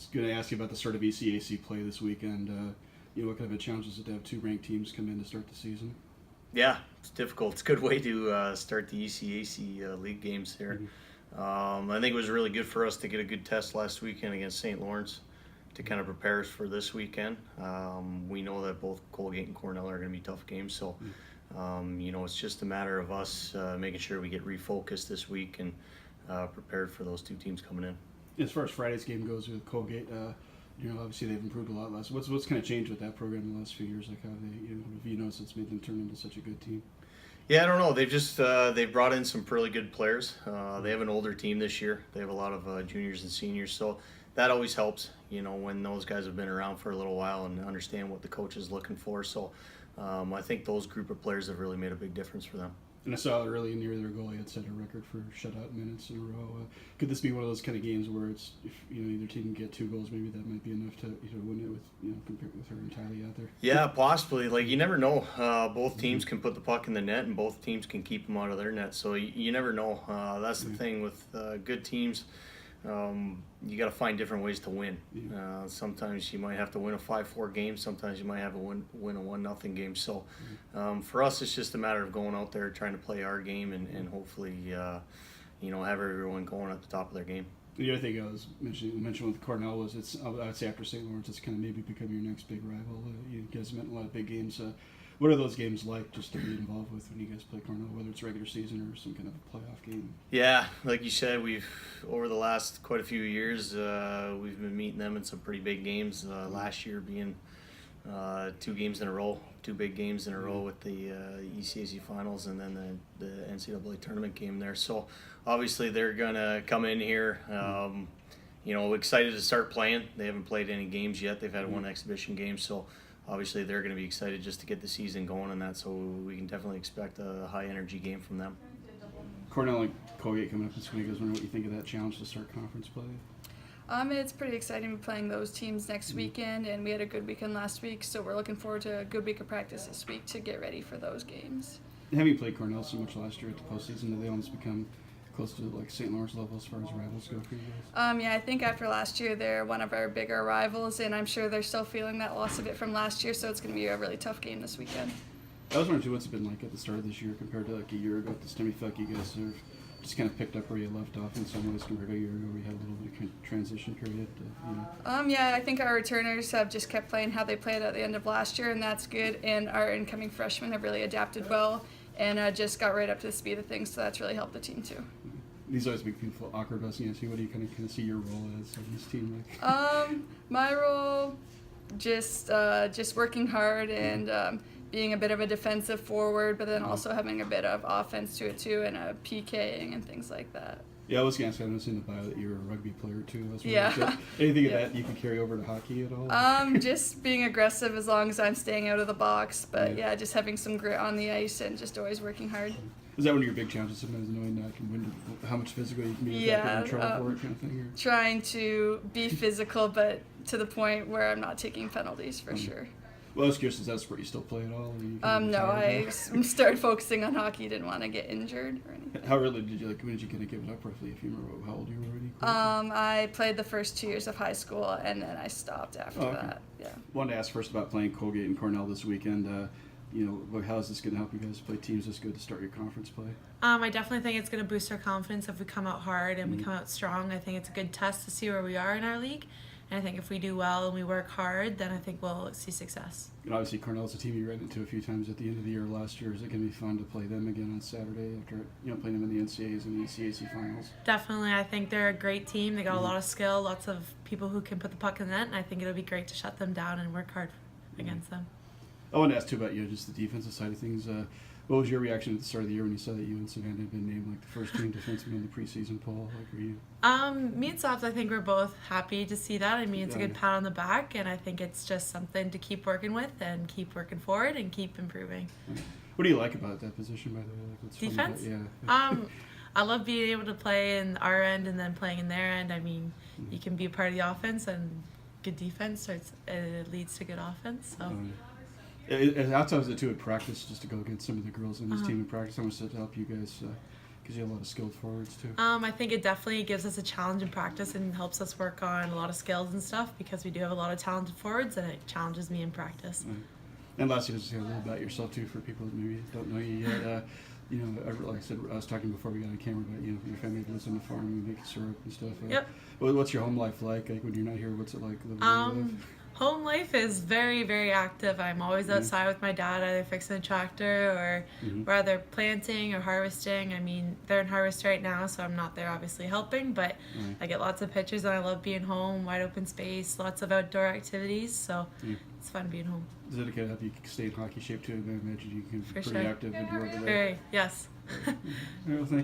was going to ask you about the start of ECAC play this weekend. What kind of a challenge is it to have two ranked teams come in to start the season? Yeah, it's difficult. It's a good way to start the ECAC league games here. I think it was really good for us to get a good test last weekend against St. Lawrence to kind of prepare us for this weekend. We know that both Colgate and Cornell are going to be tough games, so it's just a matter of us making sure we get refocused this week and prepared for those two teams coming in. As far as Friday's game goes with Colgate, obviously they've improved a lot less. What's kind of changed with that program in the last few years? Like how they, have you noticed it's made them turn into such a good team? Yeah, I don't know. They've just they've brought in some really good players. They have an older team this year. They have a lot of juniors and seniors, so that always helps. When those guys have been around for a little while and understand what the coach is looking for. So I think those group of players have really made a big difference for them. And I saw early near their goal, he had set a record for shutout minutes in a row. Could this be one of those kind of games where it's if either team can get 2 goals, maybe that might be enough to win it with compared with her entirely out there? Yeah, possibly. Like you never know. Both teams can put the puck in the net, and both teams can keep them out of their net. So you never know. That's the thing with good teams. You got to find different ways to win. Sometimes you might have to win a 5-4 game. Sometimes you might have to win a 1-0 game. So for us, it's just a matter of going out there, trying to play our game, and hopefully, have everyone going at the top of their game. The other thing I was mentioned with Cornell was I would say after St. Lawrence, it's kind of maybe becoming your next big rival. You guys met in a lot of big games. What are those games like just to be involved with when you guys play Cornell, whether it's regular season or some kind of a playoff game? Yeah, like you said, we've over the last quite a few years, we've been meeting them in some pretty big games. Last year being 2 games in a row, 2 big games in a row with the ECAC finals and then the NCAA tournament game there. So obviously they're gonna come in here, excited to start playing. They haven't played any games yet. They've had 1 exhibition game, so obviously they're going to be excited just to get the season going and that, so we can definitely expect a high energy game from them. Cornell and Colgate coming up this week. I was wondering what you think of that challenge to start conference play. It's pretty exciting to be playing those teams next weekend, and we had a good weekend last week, so we're looking forward to a good week of practice this week to get ready for those games. Having played Cornell so much last year at the postseason, did they almost become close to like St. Lawrence level as far as rivals go for you guys? I think after last year they're one of our bigger rivals, and I'm sure they're still feeling that loss of it from last year, so it's going to be a really tough game this weekend. I was wondering too, what's it been like at the start of this year compared to like a year ago at this time? You felt like you guys have just kind of picked up where you left off in some ways compared to a year ago where you had a little bit of transition period. I think our returners have just kept playing how they played at the end of last year, and that's good, and our incoming freshmen have really adapted well and just got right up to the speed of things, so that's really helped the team too. These always make people awkward. I was going to ask you, what do you kind of see your role as on this team like? My role, just working hard and being a bit of a defensive forward, but then also having a bit of offense to it too, and PKing and things like that. Yeah, I was going to ask, I noticed in the bio that you were a rugby player too. Yeah. Anything of that you can carry over to hockey at all? Just being aggressive as long as I'm staying out of the box, but just having some grit on the ice and just always working hard. Is that one of your big challenges sometimes, knowing how much physical you can be without getting in trouble for it kind of thing? Or? Trying to be physical, but to the point where I'm not taking penalties for sure. Well, I was curious, is that a sport you still play at all? No, I started focusing on hockey, didn't want to get injured or anything. How early did you, when did you kind of give it up roughly, if you remember how old you were already? I played the first 2 years of high school, and then I stopped after that. Yeah. Wanted to ask first about playing Colgate and Cornell this weekend. How is this going to help you guys play teams this good to start your conference play? I definitely think it's going to boost our confidence if we come out hard and we come out strong. I think it's a good test to see where we are in our league. And I think if we do well and we work hard, then I think we'll see success. And obviously, Cornell's a team you ran into a few times at the end of the year last year. Is it going to be fun to play them again on Saturday after playing them in the NCAAs and the ECAC finals? Definitely. I think they're a great team. They got a lot of skill, lots of people who can put the puck in the net, and I think it'll be great to shut them down and work hard against them. I want to ask too about just the defensive side of things. What was your reaction at the start of the year when you saw that you and Savannah had been named like the first team defenseman in the preseason poll? Like, were you? Me and Sobs, I think we're both happy to see that. I mean, it's a good pat on the back, and I think it's just something to keep working with and keep working forward and keep improving. What do you like about that position, by the way? Like, what's defense? Fun about, I love being able to play in our end and then playing in their end. I mean, you can be a part of the offense, and good defense it leads to good offense. So. Outside of it too at practice, just to go against some of the girls in this team in practice, how much does that help you guys Because you have a lot of skilled forwards too. I think it definitely gives us a challenge in practice and helps us work on a lot of skills and stuff because we do have a lot of talented forwards, and it challenges me in practice. Right. And lastly, just a little about yourself too, for people that maybe don't know you yet. You know, like I said, I was talking before we got on camera about, you know, your family lives on the farm, you make syrup and stuff. Yep. What's your home life like? Like when you're not here, what's it like living where you live? Home life is very, very active. I'm always outside with my dad, either fixing a tractor or we're either planting or harvesting. I mean, they're in harvest right now, so I'm not there obviously helping, but I get lots of pictures and I love being home, wide open space, lots of outdoor activities, so it's fun being home. Does it help you stay in hockey shape too? I imagine you can be For pretty sure. active when you're over there. Very, yes. Well, thank